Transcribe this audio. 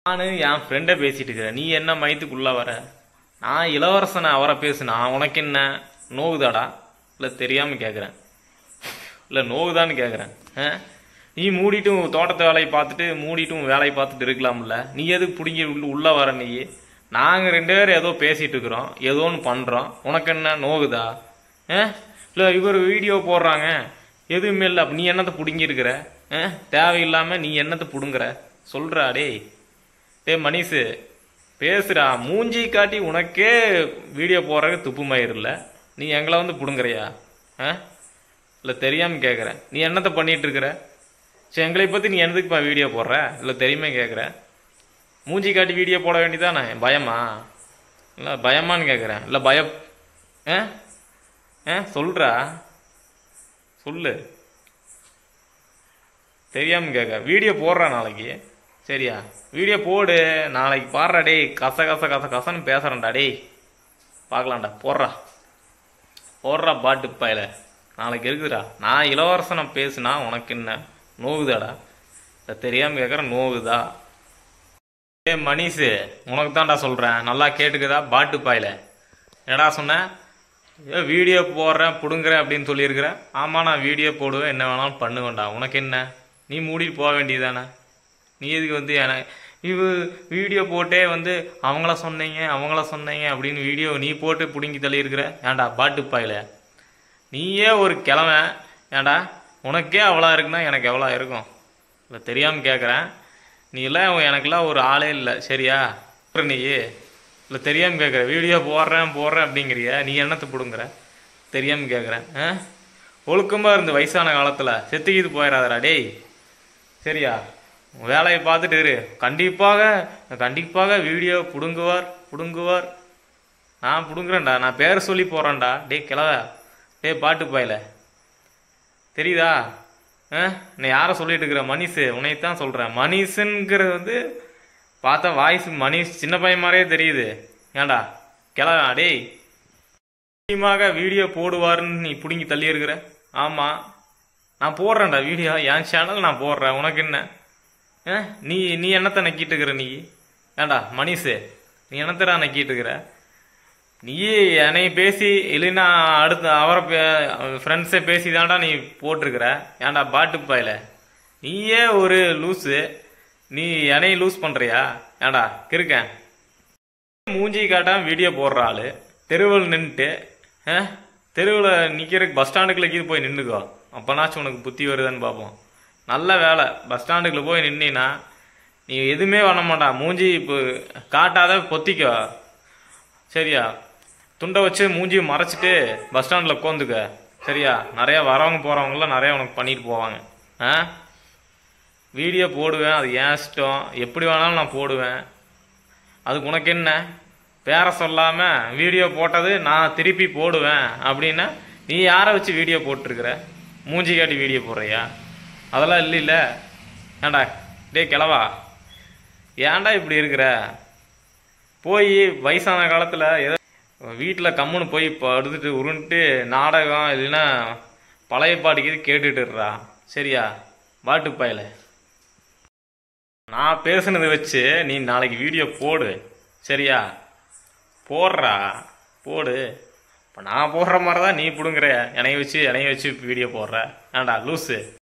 நானு என் ஃப்ரெண்டை பேசிட்டு இருக்கிறேன். நீ என்ன மையத்துக்குள்ள வர? நான் இளவரசனை அவரை பேசுனா உனக்கு என்ன நோவுதாடா? இல்லை தெரியாம கேட்குறேன். இல்லை நோவுதான்னு கேட்குறேன். நீ மூடிட்டும் தோட்டத்தை வேலையை பார்த்துட்டு மூடிட்டும் வேலையை பார்த்துட்டு இருக்கலாம்ல. நீ எதுக்கு பிடிங்கி உள்ள வர? நீ நாங்கள் 2 பேரும் ஏதோ பேசிட்டு இருக்கிறோம், ஏதோ ஒன்று பண்ணுறோம், உனக்கு என்ன நோகுதா? இல்லை இவர் வீடியோ போடுறாங்க எதுவுமே இல்லை, நீ என்னத்தை பிடுங்கிருக்கிற? தேவையில்லாமல் நீ என்னத்தை பிடுங்குற சொல்கிறா? டே மணிஷு பேசுகிறா, மூஞ்சி காட்டி உனக்கே வீடியோ போடுறதுக்கு துப்பு மயிரில்ல, நீ எங்களை வந்து பிடுங்குறியா? இல்லை தெரியாமல் கேட்குறேன். நீ என்னத்தை பண்ணிகிட்டு இருக்கிற? சரி எங்களை பற்றி நீ என்னதுக்குப்பா வீடியோ போடுற? இல்லை தெரியுமே கேட்குற. மூஞ்சி காட்டி வீடியோ போட வேண்டியதானே? பயமா? இல்லை பயமான்னு கேட்குறேன். இல்லை பயம் சொல்கிறா சொல்லு. தெரியாமல் கேட்க வீடியோ போடுறா நாளைக்கு. சரியா வீடியோ போடு நாளைக்கு பாடுறா. டேய் கச கச கச கசன்னு பேசுகிறேன்டா. டேய் பார்க்கலாம்டா. போடுறா பாட்டு பாயில நாளைக்கு இருக்குதுடா. நான் இளவரசனை பேசுனா உனக்கு என்ன நோவுதாடா? தெரியாமல் கேட்குற நோவுதா? ஏ மணிஷு உனக்கு தான்டா சொல்கிறேன், நல்லா கேட்டுக்குதா? பாட்டு பாயில என்னடா சொன்னேன்? வீடியோ போடுறேன் பிடுங்குறேன் அப்படின்னு சொல்லியிருக்கிற. ஆமாம் நான் வீடியோ போடுவேன், என்ன வேணாலும் பண்ணுவேன்டா. உனக்கு என்ன? நீ மூடிட்டு போக வேண்டியதானே? நீ எதுக்கு வந்து வீடியோ போட்டே வந்து அவங்கள சொன்னீங்க அப்படின்னு வீடியோ நீ போட்டு பிடுங்கி தள்ளியிருக்கிற. ஏன்டா பாட்டு பாயில நீயே ஒரு கிழமை. ஏன்டா உனக்கே அவ்வளோ இருக்குன்னா எனக்கு எவ்வளோ இருக்கும்? இல்லை தெரியாமல் கேட்குறேன். நீ எல்லாம் எனக்கெல்லாம் ஒரு ஆளே இல்லை. சரியா நீ இல்லை தெரியாமல் கேட்குற. வீடியோ போடுறேன் அப்படிங்கிறிய, நீ என்னத்தை பிடுங்குற? தெரியாமல் கேட்குறேன். ஒழுக்கமாக இருந்து வயசான காலத்தில் செத்துக்கிது போயிடாதடா. டேய் சரியா வேலையை பார்த்துட்டு இரு. கண்டிப்பாக வீடியோ பிடுங்குவார். நான் பிடுங்குறேன்டா, நான் பேர் சொல்லி போகிறேன்டா. டேய் கிளவ, டேய் பாட்டு பாயில தெரியுதா? நீ யாரை சொல்லிட்டு இருக்கிற? மணிஷு உன்னைத்தான் சொல்கிறேன். மணிஷுங்கிறது வந்து பார்த்தா வாய்ஸ் மணிஷ் சின்ன பையன் மாதிரியே தெரியுது. ஏன்டா கிளவா? டேய் நிச்சயமாக வீடியோ போடுவாருன்னு நீ பிடுங்கி தள்ளி இருக்கிற. ஆமாம் நான் போடுறேன்டா வீடியோ, என் சேனல் நான் போடுறேன். உனக்கு என்ன? நீ என்னத்தை நக்கிட்டு இருக்கிற? நீ ஏன்டா மணிஷு நீ என்னத்தடா நக்கிட்டு இருக்கிற? நீ என்னை பேசி இல்லைன்னா அடுத்து அவரை ஃப்ரெண்ட்ஸை பேசி தான்டா நீ போட்டிருக்கிற. ஏன்டா பாட்டு பாயில நீயே ஒரு லூஸு. நீ என்னையை லூஸ் பண்ணுறியா? ஏன்டா கிருக்கேன் மூஞ்சி காட்டாம வீடியோ போடுற ஆள் தெருவில் நின்றுட்டு தெருவில் நிற்கிறதுக்கு பஸ் ஸ்டாண்டுக்குள்ள கீது போய் நின்றுக்கோ. அப்போனாச்சும் உனக்கு புத்தி வருதான்னு பார்ப்போம். நல்ல வேலை பஸ் ஸ்டாண்டுக்குள்ள போய் நின்னா நீ எதுவுமே பண்ண மாட்டான். மூஞ்சி இப்போ காட்டாத பொத்திக்கோ. சரியா துண்டை வச்சு மூஞ்சியை மறைச்சிட்டு பஸ் ஸ்டாண்டில் உட்காந்துக்க. சரியா நிறையா வரவங்க போகிறவங்களாம் நிறையா உனக்கு பண்ணிட்டு போவாங்க. வீடியோ போடுவேன், அது ஏன் இஷ்டம், எப்படி வேணாலும் நான் போடுவேன். அதுக்கு உனக்கு என்ன? பேரை சொல்லாமல் வீடியோ போட்டது நான் திருப்பி போடுவேன் அப்படின்னா நீ யாரை வச்சு வீடியோ போட்டிருக்கிற? மூஞ்சி காட்டி வீடியோ போடுறியா? அதெல்லாம் இல்லைல்ல. ஏன்டா டே கிளவா ஏன்டா இப்படி இருக்கிற? போய் வயசான காலத்தில் ஏதோ வீட்டில் கம்முன்னு போய் படுத்துட்டு உருண்டுட்டு நாடகம் இல்லைன்னா பழைய பாட்டுக்கு கேட்டுட்டுறா. சரியா பாட்டு பாயில நான் பேசுனதை வச்சு நீ நாளைக்கு வீடியோ போடு. சரியா போடு. இப்போ நான் போடுற மாதிரி தான் நீ பிடுங்குற. என்னைய வச்சு வீடியோ போடுற. ஏன்டா லூஸு?